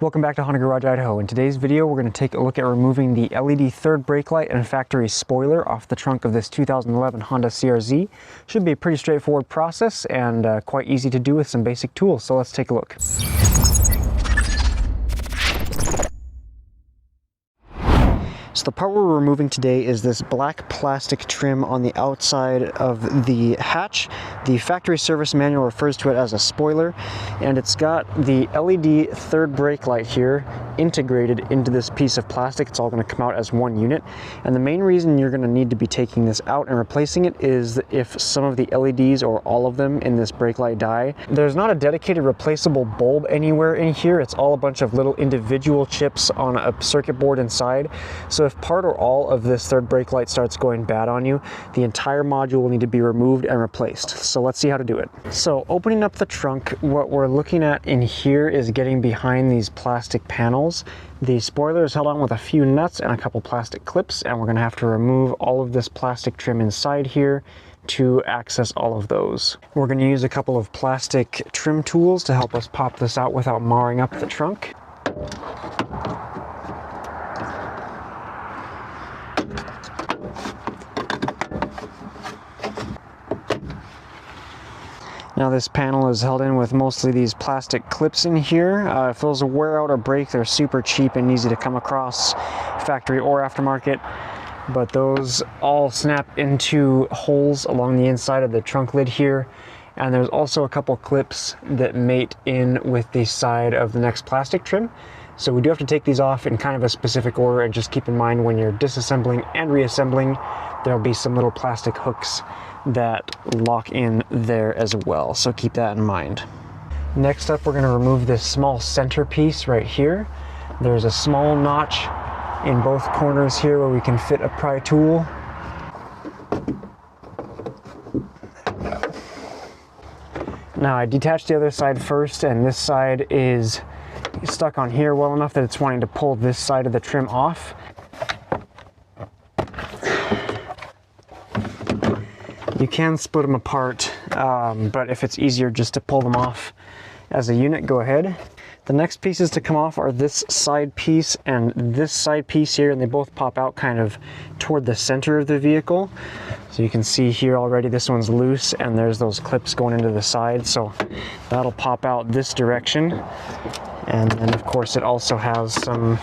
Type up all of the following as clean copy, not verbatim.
Welcome back to Honda Garage, Idaho. In today's video, we're going to take a look at removing the LED third brake light and factory spoiler off the trunk of this 2011 Honda CR-Z. Should be a pretty straightforward process and quite easy to do with some basic tools, so let's take a look. So the part we're removing today is this black plastic trim on the outside of the hatch. The factory service manual refers to it as a spoiler, and it's got the LED third brake light here integrated into this piece of plastic. It's all going to come out as one unit, and the main reason you're going to need to be taking this out and replacing it is if some of the LEDs or all of them in this brake light die. There's not a dedicated replaceable bulb anywhere in here. It's all a bunch of little individual chips on a circuit board inside. So if part or all of this third brake light starts going bad on you, the entire module will need to be removed and replaced. So let's see how to do it. So opening up the trunk, what we're looking at in here is getting behind these plastic panels. The spoiler is held on with a few nuts and a couple plastic clips, and we're going to have to remove all of this plastic trim inside here to access all of those. We're going to use a couple of plastic trim tools to help us pop this out without marring up the trunk. Now this panel is held in with mostly these plastic clips in here. If those wear out or break, they're super cheap and easy to come across, factory or aftermarket. But those all snap into holes along the inside of the trunk lid here. And there's also a couple clips that mate in with the side of the next plastic trim. So we do have to take these off in kind of a specific order, and just keep in mind when you're disassembling and reassembling, there'll be some little plastic hooks that lock in there as well, so keep that in mind. Next up, we're going to remove this small center piece right here. There's a small notch in both corners here where we can fit a pry tool. Now I detached the other side first, and this side is stuck on here well enough that it's wanting to pull this side of the trim off. You can split them apart, but if it's easier just to pull them off as a unit, go ahead. The next pieces to come off are this side piece and this side piece here, and they both pop out kind of toward the center of the vehicle. So you can see here already this one's loose, and there's those clips going into the side, so that'll pop out this direction. And then of course it also has some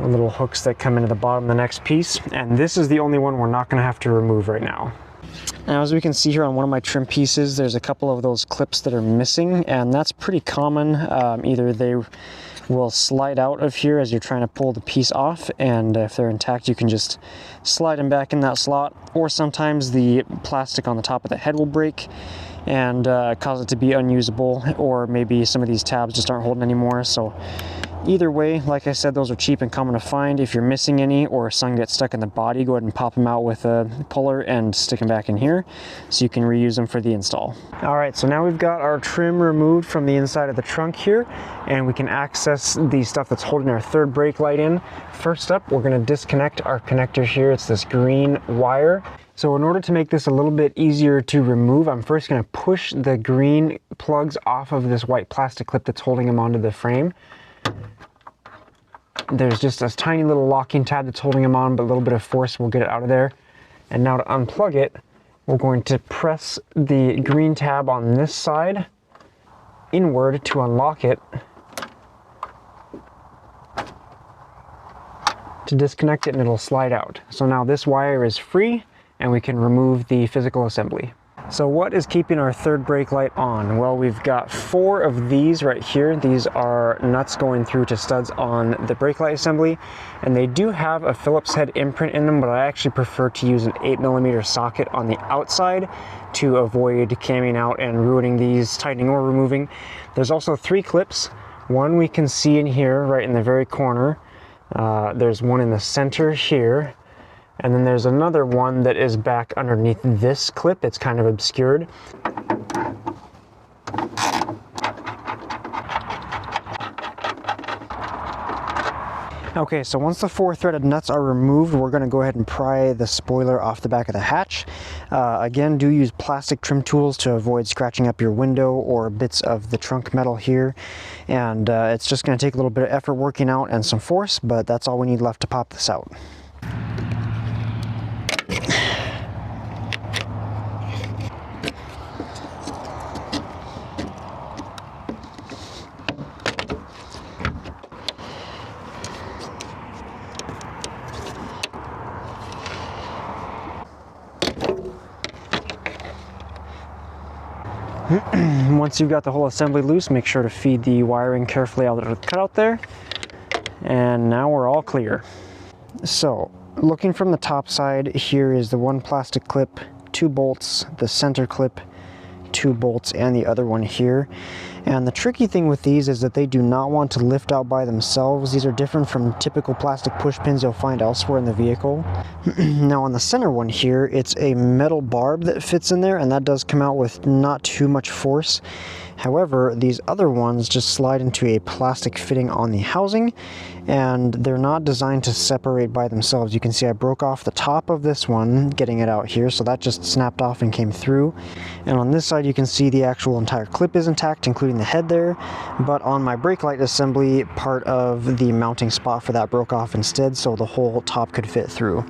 little hooks that come into the bottom of the next piece, and this is the only one we're not going to have to remove right now. Now, as we can see here on one of my trim pieces, there's a couple of those clips that are missing, and that's pretty common. Either they will slide out of here as you're trying to pull the piece off, and if they're intact, you can just slide them back in that slot, or sometimes the plastic on the top of the head will break and cause it to be unusable, or maybe some of these tabs just aren't holding anymore. So either way, like I said, those are cheap and common to find. If you're missing any or some get stuck in the body, go ahead and pop them out with a puller and stick them back in here so you can reuse them for the install. All right, so now we've got our trim removed from the inside of the trunk here, and we can access the stuff that's holding our third brake light in. First up, we're going to disconnect our connector here. It's this green wire. So in order to make this a little bit easier to remove, I'm first going to push the green plugs off of this white plastic clip that's holding them onto the frame. There's just a tiny little locking tab that's holding them on, but a little bit of force will get it out of there. And now to unplug it, we're going to press the green tab on this side inward to unlock it. To disconnect it, and it'll slide out. So now this wire is free, and we can remove the physical assembly. So what is keeping our third brake light on? Well, we've got 4 of these right here. These are nuts going through to studs on the brake light assembly, and they do have a Phillips head imprint in them, but I actually prefer to use an 8mm socket on the outside to avoid camming out and ruining these, tightening or removing. There's also 3 clips. One we can see in here right in the very corner. There's one in the center here. And then there's another one that is back underneath this clip. It's kind of obscured. Okay, so once the 4 threaded nuts are removed, we're going to go ahead and pry the spoiler off the back of the hatch. Again, do use plastic trim tools to avoid scratching up your window or bits of the trunk metal here. And it's just going to take a little bit of effort working out and some force, but that's all we need left to pop this out. Once you've got the whole assembly loose, make sure to feed the wiring carefully out of the cutout there. And now we're all clear. So, looking from the top side, here is the one plastic clip, 2 bolts, the center clip, 2 bolts, and the other one here. And the tricky thing with these is that they do not want to lift out by themselves. These are different from typical plastic push pins you'll find elsewhere in the vehicle. Now on the center one here, it's a metal barb that fits in there, and that does come out with not too much force. However, these other ones just slide into a plastic fitting on the housing, and they're not designed to separate by themselves. You can see I broke off the top of this one, getting it out here, so that just snapped off and came through. And on this side, you can see the actual entire clip is intact, including the head there, but on my brake light assembly, part of the mounting spot for that broke off instead, so the whole top could fit through.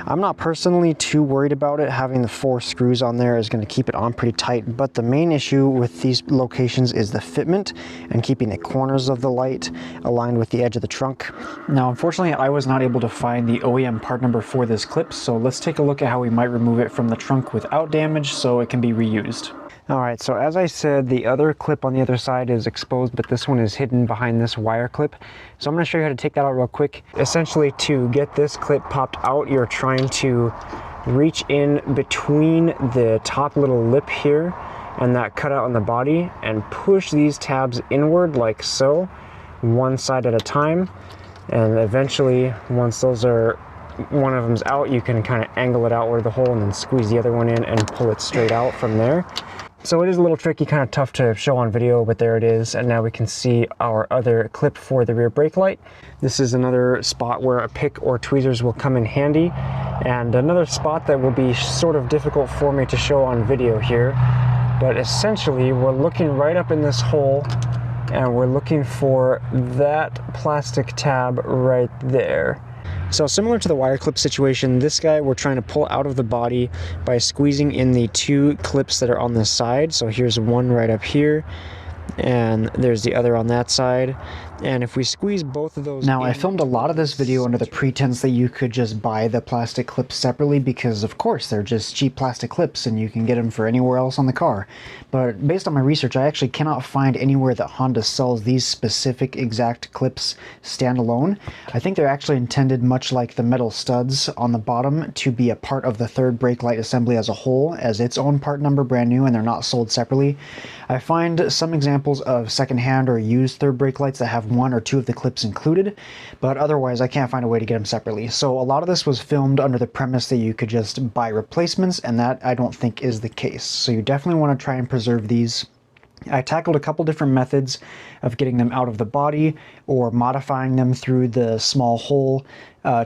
I'm not personally too worried about it. Having the 4 screws on there is going to keep it on pretty tight, but the main issue with these locations is the fitment and keeping the corners of the light aligned with the edge of the trunk. Now, unfortunately, I was not able to find the OEM part number for this clip, so let's take a look at how we might remove it from the trunk without damage so it can be reused. Alright, so as I said, the other clip on the other side is exposed, but this one is hidden behind this wire clip. So I'm going to show you how to take that out real quick. Essentially, to get this clip popped out, you're trying to reach in between the top little lip here and that cutout on the body and push these tabs inward like so, one side at a time. And eventually, once those are, one of them's out, you can kind of angle it outward the hole and then squeeze the other one in and pull it straight out from there. So it is a little tricky, kind of tough to show on video, but there it is. And now we can see our other clip for the rear brake light. This is another spot where a pick or tweezers will come in handy. And another spot that will be sort of difficult for me to show on video here. But essentially, we're looking right up in this hole and we're looking for that plastic tab right there. So similar to the wire clip situation, this guy we're trying to pull out of the body by squeezing in the 2 clips that are on the side. So here's one right up here, and there's the other on that side. And if we squeeze both of those... Now, I filmed a lot of this video under the pretense that you could just buy the plastic clips separately because, of course, they're just cheap plastic clips and you can get them for anywhere else on the car. But based on my research, I actually cannot find anywhere that Honda sells these specific exact clips standalone. I think they're actually intended, much like the metal studs on the bottom, to be a part of the third brake light assembly as a whole, as its own part number, brand new, and they're not sold separately. I find some examples of secondhand or used third brake lights that have 1 or 2 of the clips included, but otherwise I can't find a way to get them separately. So a lot of this was filmed under the premise that you could just buy replacements, and that I don't think is the case. So you definitely want to try and preserve these. I tackled a couple different methods of getting them out of the body or modifying them through the small hole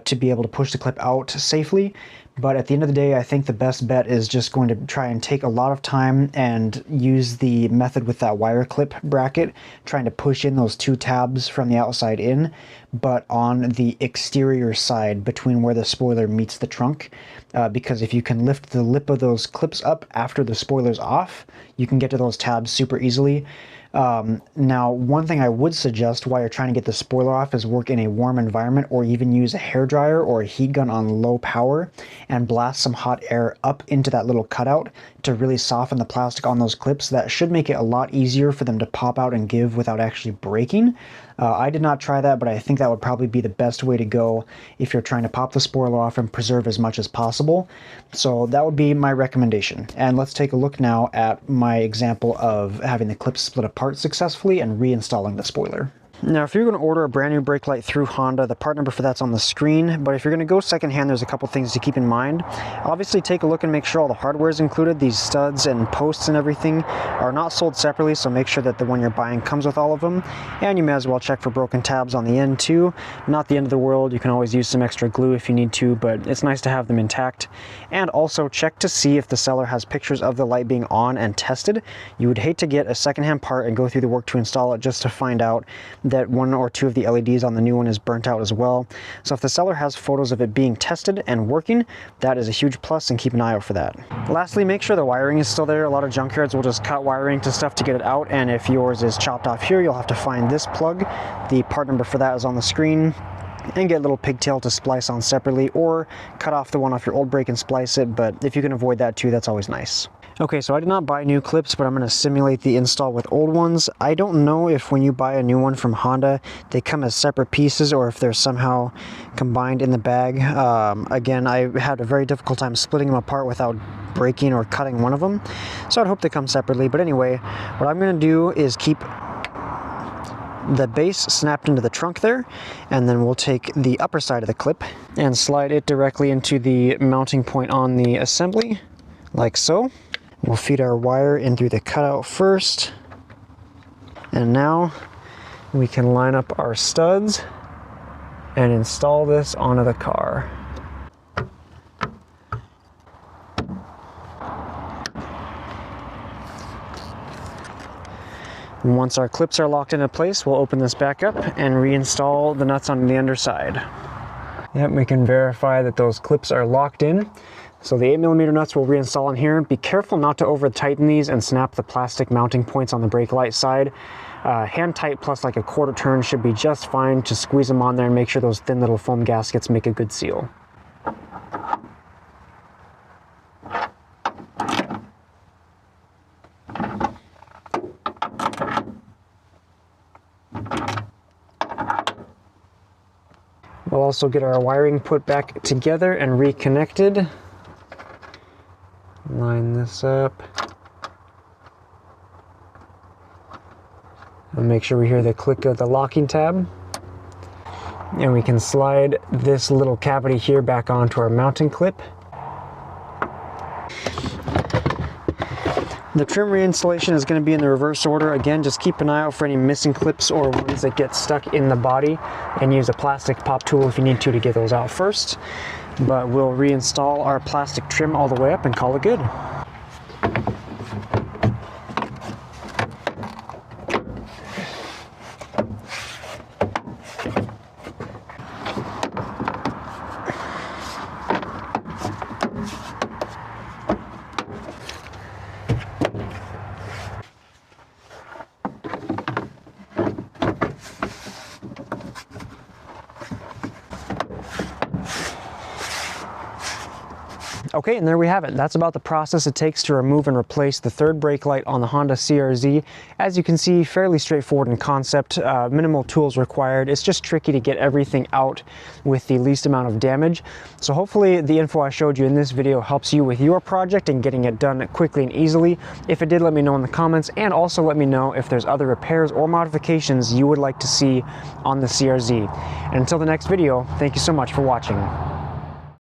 to be able to push the clip out safely. But at the end of the day, I think the best bet is just going to try and take a lot of time and use the method with that wire clip bracket, trying to push in those 2 tabs from the outside in, but on the exterior side between where the spoiler meets the trunk. Because if you can lift the lip of those clips up after the spoiler's off, you can get to those tabs super easily. Now, one thing I would suggest while you're trying to get the spoiler off is work in a warm environment, or even use a hairdryer or a heat gun on low power and blast some hot air up into that little cutout to really soften the plastic on those clips. That should make it a lot easier for them to pop out and give without actually breaking. I did not try that, but I think that would probably be the best way to go if you're trying to pop the spoiler off and preserve as much as possible. So that would be my recommendation. And let's take a look now at my example of having the clips split apart successfully and reinstalling the spoiler. Now, if you're going to order a brand new brake light through Honda, the part number for that's on the screen, but if you're going to go secondhand, there's a couple things to keep in mind. Obviously, take a look and make sure all the hardware is included. These studs and posts and everything are not sold separately, so make sure that the one you're buying comes with all of them. And you may as well check for broken tabs on the end too. Not the end of the world. You can always use some extra glue if you need to, but it's nice to have them intact. And also check to see if the seller has pictures of the light being on and tested. You would hate to get a secondhand part and go through the work to install it just to find out that one or two of the LEDs on the new one is burnt out as well. So if the seller has photos of it being tested and working, that is a huge plus, and keep an eye out for that. Lastly, make sure the wiring is still there. A lot of junkyards will just cut wiring to stuff to get it out, and if yours is chopped off here, you'll have to find this plug. The part number for that is on the screen, and get a little pigtail to splice on separately, or cut off the one off your old brake and splice it, but if you can avoid that too, that's always nice. Okay, so I did not buy new clips, but I'm going to simulate the install with old ones. I don't know if when you buy a new one from Honda, they come as separate pieces or if they're somehow combined in the bag. Again, I had a very difficult time splitting them apart without breaking or cutting one of them, so I'd hope they come separately. But anyway, what I'm going to do is keep the base snapped into the trunk there, and then we'll take the upper side of the clip and slide it directly into the mounting point on the assembly, like so. We'll feed our wire in through the cutout first, and now we can line up our studs and install this onto the car. And once our clips are locked into place, we'll open this back up and reinstall the nuts on the underside. Yep, we can verify that those clips are locked in. So the 8mm nuts we'll reinstall in here. Be careful not to over tighten these and snap the plastic mounting points on the brake light side. Hand tight plus like a quarter turn should be just fine to squeeze them on there and make sure those thin little foam gaskets make a good seal. We'll also get our wiring put back together and reconnected. Line this up. And make sure we hear the click of the locking tab. And we can slide this little cavity here back onto our mounting clip. The trim reinstallation is going to be in the reverse order. Again, just keep an eye out for any missing clips or ones that get stuck in the body, and use a plastic pop tool if you need to get those out first. But we'll reinstall our plastic trim all the way up and call it good. Okay, and there we have it. That's about the process it takes to remove and replace the third brake light on the Honda CR-Z. As you can see, fairly straightforward in concept, minimal tools required. It's just tricky to get everything out with the least amount of damage. So hopefully the info I showed you in this video helps you with your project and getting it done quickly and easily. If it did, let me know in the comments, and also let me know if there's other repairs or modifications you would like to see on the CR-Z. And until the next video, thank you so much for watching.